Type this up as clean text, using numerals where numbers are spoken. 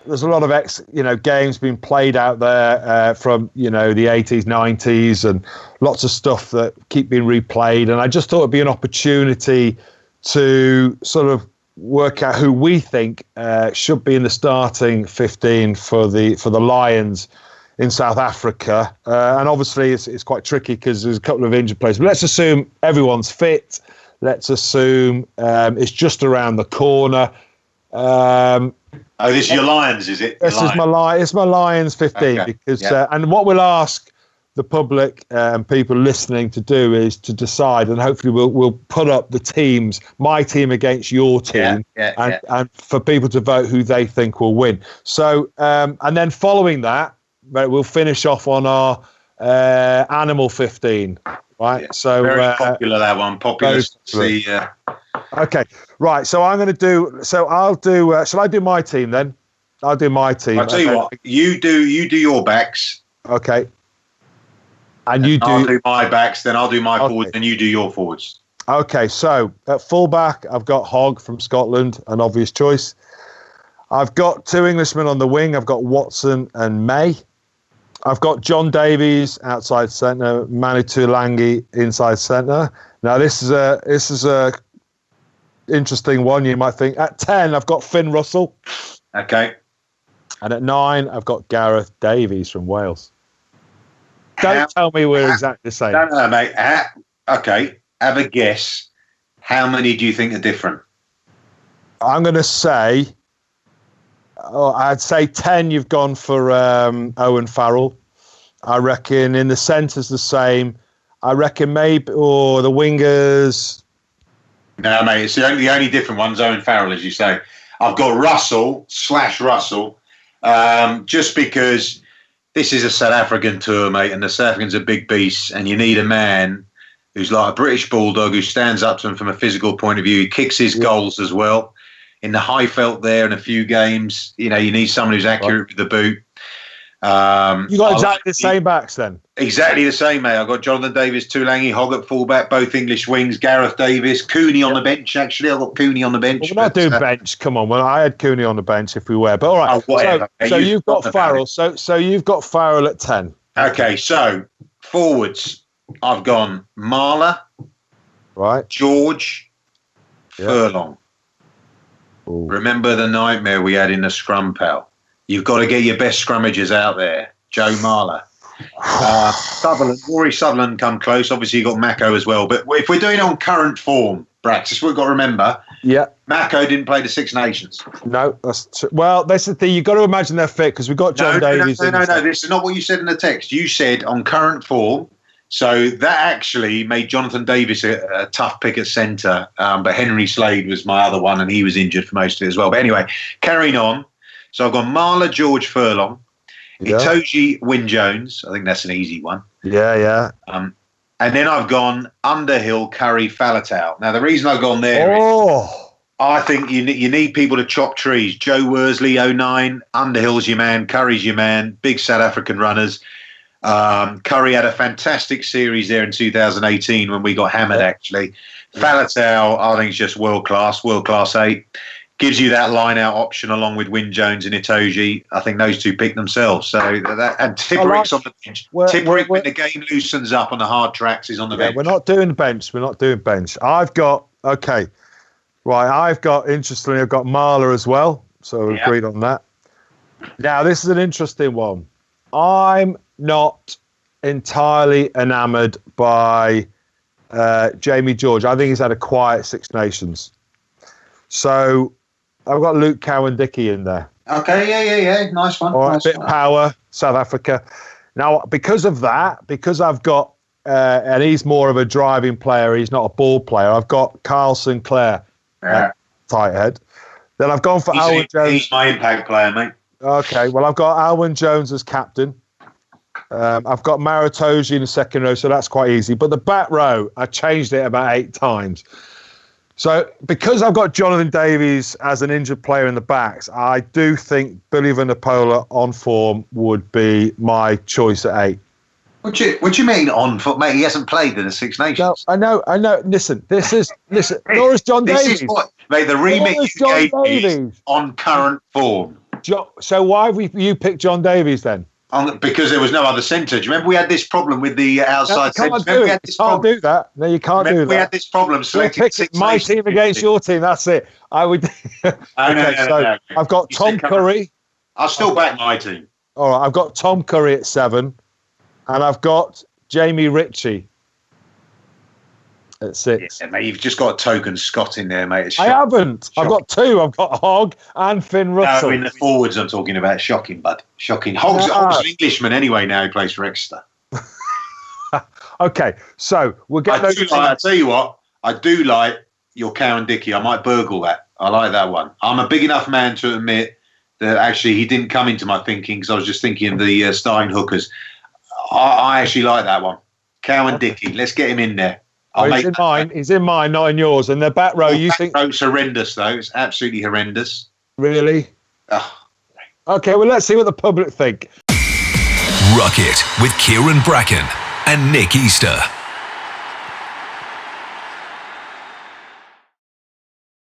there's a lot of games being played out there from the 80s, 90s, and lots of stuff that keep being replayed. And I just thought it'd be an opportunity to sort of work out who we think should be in the starting 15 for the Lions in South Africa. And obviously it's quite tricky because there's a couple of injured players. But let's assume everyone's fit. Let's assume it's just around the corner. This is your Lions, is it? It's my Lions 15 okay. Because and what we'll ask the public and people listening to do is to decide, and hopefully we'll put up the teams, my team against your team, and for people to vote who they think will win. So and then following that, we'll finish off on our animal 15, right? Yeah, so very popular, that one. Popular. See, okay, right. So I'm going to do. So I'll do. Shall I do my team then? I'll do my team. I'll tell you what. You do your backs. Okay. And you do. I'll do my backs. Then I'll do my forwards. And you do your forwards. Okay. So at fullback, I've got Hogg from Scotland, an obvious choice. I've got two Englishmen on the wing. I've got Watson and May. I've got John Davies outside centre, Manu Tuilagi inside centre. Now this is a interesting one. You might think at 10 I've got Finn Russell. Okay. And at 9 I've got Gareth Davies from Wales. Don't tell me we're exactly the same. No, mate. Okay. Have a guess. How many do you think are different? I'm going to say. I'd say 10 you've gone for Owen Farrell. I reckon in the centre's the same. I reckon maybe, or the wingers. No, mate, it's the only different one's Owen Farrell, as you say. I've got Russell, just because this is a South African tour, mate, and the South Africans are big beasts, and you need a man who's like a British bulldog who stands up to them from a physical point of view. He kicks his goals as well. In the high felt there in a few games, you need someone who's accurate with the boot. You got exactly the same backs then? Exactly the same, mate. I've got Jonathan Davies, Tuilagi, Hogg at fullback, both English wings, Gareth Davies, Cooney on the bench, actually. I've got Cooney on the bench. Well, we're not doing bench. Come on. Well, I had Cooney on the bench if we were. But all right. Whatever. So you've got Farrell. So you've got Farrell at 10. Okay, so forwards. I've gone Marler. Right. George. Furlong. Ooh. Remember the nightmare we had in the scrum, pal. You've got to get your best scrummagers out there. Joe Marler. Rory Sutherland come close. Obviously, you got Mako as well. But if we're doing it on current form, Brax, that's what we've got to remember. Yeah. Mako didn't play the Six Nations. No, well, that's the thing. You've got to imagine they're fit because we've got John Davies. No. This is not what you said in the text. You said on current form. So that actually made Jonathan Davies a tough pick at centre. But Henry Slade was my other one, and he was injured for most of it as well. But anyway, carrying on. So I've got Marler, George, Furlong, Itoje, Wyn Jones. I think that's an easy one. Yeah. And then I've gone Underhill, Curry, Faletau. Now, the reason I've gone there is I think you need people to chop trees. Joe Worsley, 09. Underhill's your man. Curry's your man. Big South African runners. Curry had a fantastic series there in 2018 when we got hammered, actually. Faletau, I think, is just world class 8. Gives you that line-out option along with Wyn Jones and Itoje. I think those two pick themselves. So and Tipperick's on the bench. Tipperick, when the game loosens up on the hard tracks, is on the bench. We're not doing bench. I've got, interestingly, I've got Marler as well. So we agreed on that. Now, this is an interesting one. I'm not entirely enamoured by Jamie George. I think he's had a quiet Six Nations. So I've got Luke Cowan-Dickie in there. Okay, yeah. Nice one. All right, bit of power, South Africa. Now, because of that, because I've got, and he's more of a driving player, he's not a ball player, I've got Carl Sinclair, tight head. Then I've gone for Alwyn Jones. He's my impact player, mate. Okay, well, I've got Alwyn Jones as captain. I've got Maro Itoje in the second row, so that's quite easy. But the back row, I changed it about 8 times. So because I've got Jonathan Davies as an injured player in the backs, I do think Billy Vunipola on form would be my choice at 8. What do you mean on foot, mate? He hasn't played in the Six Nations. No, I know. Listen. Nor is John Davies. This is what, mate. The remit you gave me is on current form. So why have you picked John Davies then? Because there was no other centre. Do you remember we had this problem with the outside centre? You can't do that. No, you can't do that. We had this problem selecting my team against your team. That's it. I would. No. I've got Tom Curry. I'll still back my team. All right, I've got Tom Curry at 7, and I've got Jamie Ritchie at 6. Yeah, mate, you've just got a token Scott in there, mate. I haven't. I've got 2. I've got Hogg and Finn Russell. No, in the forwards I'm talking about. Shocking, bud. Shocking. Hogg's an Englishman anyway now. He plays for Exeter. Okay, so we'll get those. I tell you what, I do like your Kyran Dickey. I might burgle that. I like that one. I'm a big enough man to admit that actually he didn't come into my thinking because I was just thinking of the starting hookers. I actually like that one. Kyran Dickey. Let's get him in there. He's in mine. He's in mine, not in yours. And the back row, you think? Back row's horrendous, though. It's absolutely horrendous. Really? Oh. Okay, well, let's see what the public think. Ruck It with Kyran Bracken and Nick Easter.